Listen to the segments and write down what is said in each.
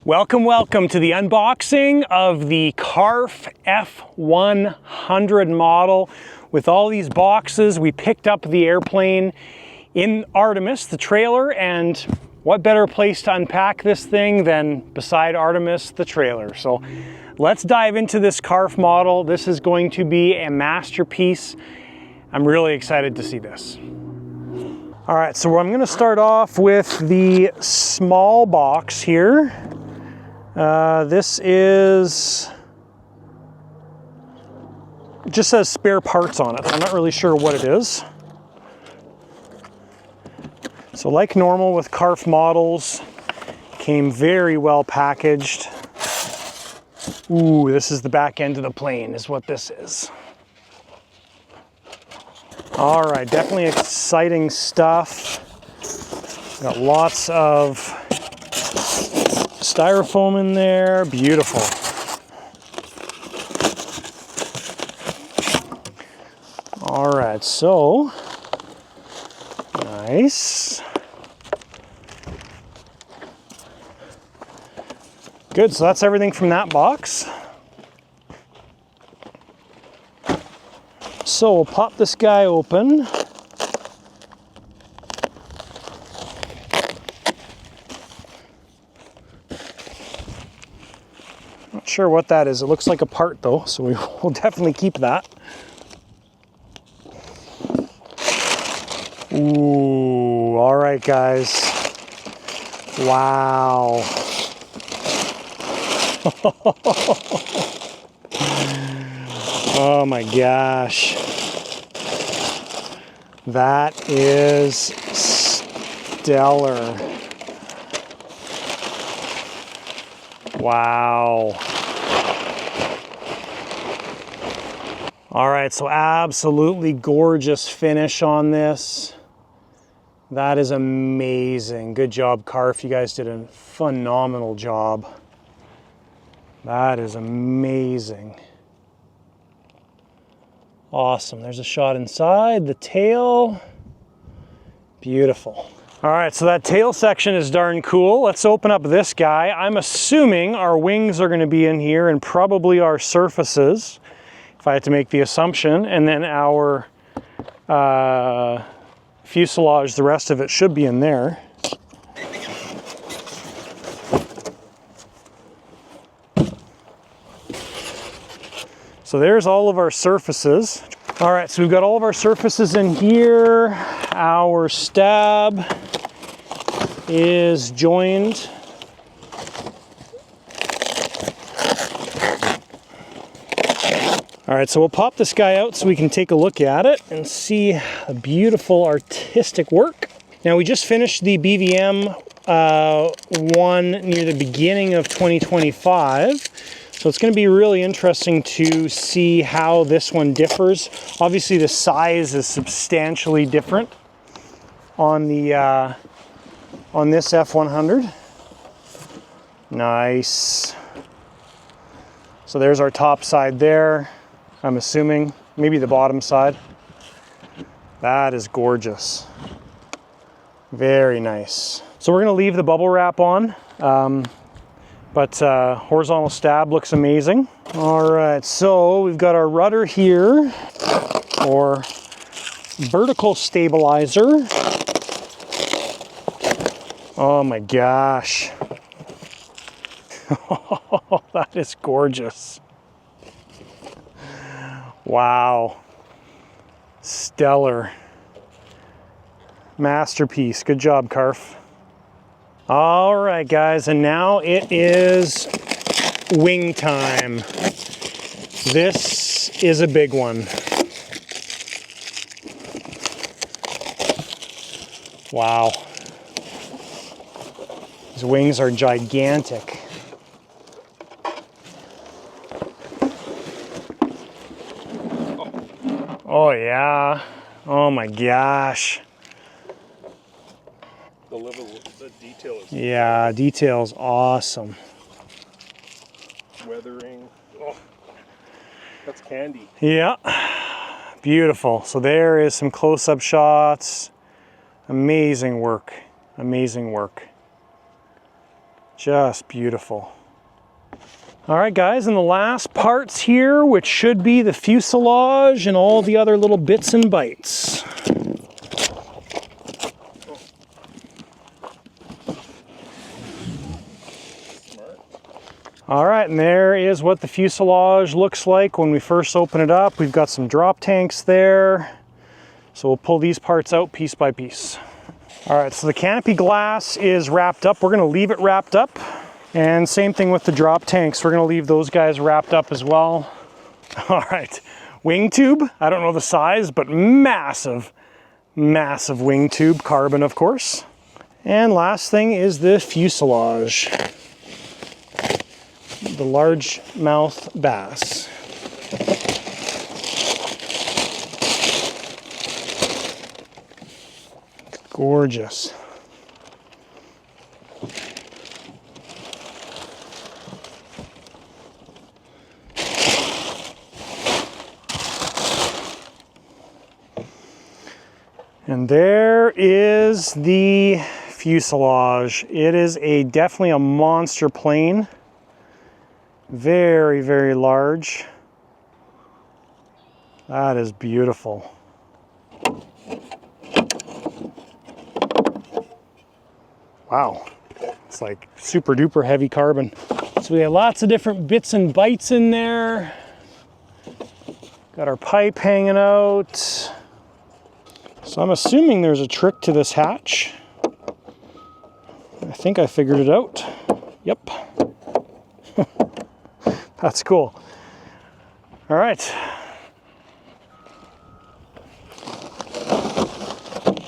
Welcome to the unboxing of the CARF F100 model. With all these boxes, we picked up the airplane in Artemis, the trailer, and what better place to unpack this thing than beside Artemis, the trailer. So let's dive into this CARF model. This is going to be a masterpiece. I'm really excited to see this. All right, so I'm gonna start off with the small box here. This just says spare parts on it. I'm not really sure what it is. So like normal with CARF models, came very well packaged. Ooh, this is the back end of the plane is what this is. All right, definitely exciting stuff. Got lots of styrofoam in there, beautiful. All right, so nice. Good, so that's everything from that box. So we'll pop this guy open. Not sure what that is. It looks like a part though, so we will definitely keep that. Ooh, all right guys. Wow. Oh my gosh. That is stellar. Wow. All right, so absolutely gorgeous finish on this. That is amazing. Good job, CARF. You guys did a phenomenal job. That is amazing. Awesome. There's a shot inside, the tail. Beautiful. All right, so that tail section is darn cool. Let's open up this guy. I'm assuming our wings are going to be in here and probably our surfaces, if I had to make the assumption, and then our fuselage, the rest of it should be in there. So there's all of our surfaces. All right, so we've got all of our surfaces in here. Our stab is joined. All right, so we'll pop this guy out so we can take a look at it and see a beautiful artistic work. Now we just finished the BVM one near the beginning of 2025. So it's going to be really interesting to see how this one differs. Obviously the size is substantially different on the on this F100. Nice. So there's our top side there. I'm assuming maybe the bottom side. That is gorgeous. Very nice. So we're going to leave the bubble wrap on. But horizontal stab looks amazing. All right, so we've got our rudder here, or vertical stabilizer. Oh my gosh. That is gorgeous. Wow. Stellar. Masterpiece. Good job, CARF. All right, guys, and now it is wing time. This is a big one. Wow. These wings are gigantic. Oh, yeah. Oh, my gosh. The level, the detail is... Yeah, detail's awesome. Weathering. Oh, that's candy. Yeah, beautiful. So there is some close-up shots. Amazing work. Amazing work. Just beautiful. All right, guys, and the last parts here, which should be the fuselage and all the other little bits and bytes. All right, and there is what the fuselage looks like when we first open it up. We've got some drop tanks there. So we'll pull these parts out piece by piece. All right, so the canopy glass is wrapped up. We're gonna leave it wrapped up. And same thing with the drop tanks. We're gonna leave those guys wrapped up as well. All right, wing tube. I don't know the size, but massive, massive wing tube, carbon of course. And last thing is the fuselage. The largemouth bass. Gorgeous. And there is the fuselage. It is definitely a monster plane. Very, very large. That is beautiful. Wow, it's like super duper heavy carbon. So we have lots of different bits and bytes in there. Got our pipe hanging out. So I'm assuming there's a trick to this hatch. I think I figured it out. Yep. That's cool. All right.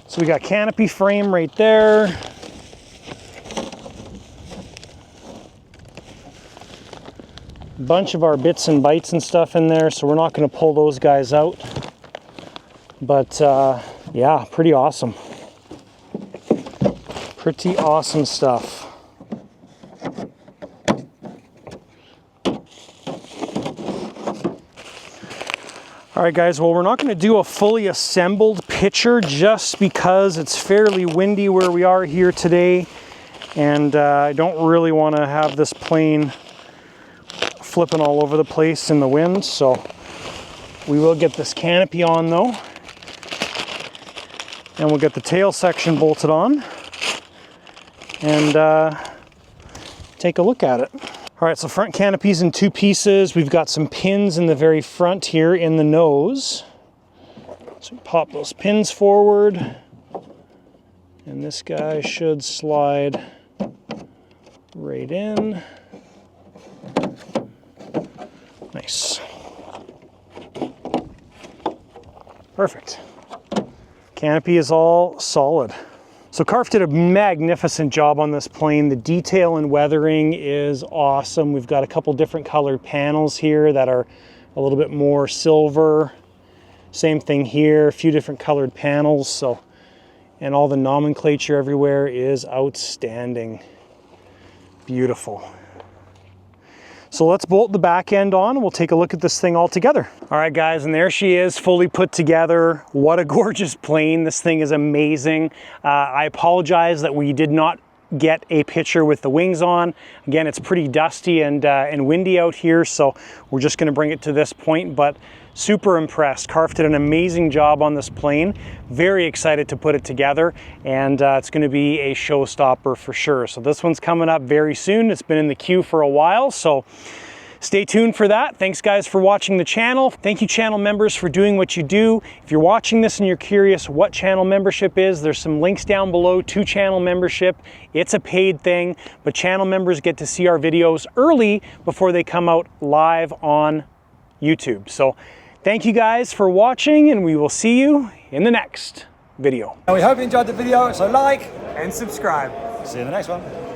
So we got canopy frame right there. Bunch of our bits and bytes and stuff in there, so we're not going to pull those guys out. But yeah, pretty awesome. Pretty awesome stuff. All right, guys, well, we're not going to do a fully assembled picture just because it's fairly windy where we are here today, and I don't really want to have this plane flipping all over the place in the wind. So we will get this canopy on though, and we'll get the tail section bolted on and take a look at it. All right, so front canopy's in two pieces. We've got some pins in the very front here in the nose. So pop those pins forward, and this guy should slide right in. Nice. Perfect. Canopy is all solid. So CARF did a magnificent job on this plane. The detail and weathering is awesome. We've got a couple different colored panels here that are a little bit more silver. Same thing here, a few different colored panels. So, and all the nomenclature everywhere is outstanding. Beautiful. So let's bolt the back end on and we'll take a look at this thing all together. All right, guys, and there she is, fully put together. What a gorgeous plane. This thing is amazing. I apologize that we did not get a picture with the wings on. Again, it's pretty dusty and windy out here, so we're just gonna bring it to this point, but super impressed. CARF did an amazing job on this plane. Very excited to put it together, and it's gonna be a showstopper for sure. So this one's coming up very soon. It's been in the queue for a while, so stay tuned for that. Thanks guys for watching the channel. Thank you channel members for doing what you do. If you're watching this and you're curious what channel membership is, there's some links down below to channel membership. It's a paid thing, but channel members get to see our videos early before they come out live on YouTube. So thank you guys for watching, and we will see you in the next video. And we hope you enjoyed the video, so like and subscribe. See you in the next one.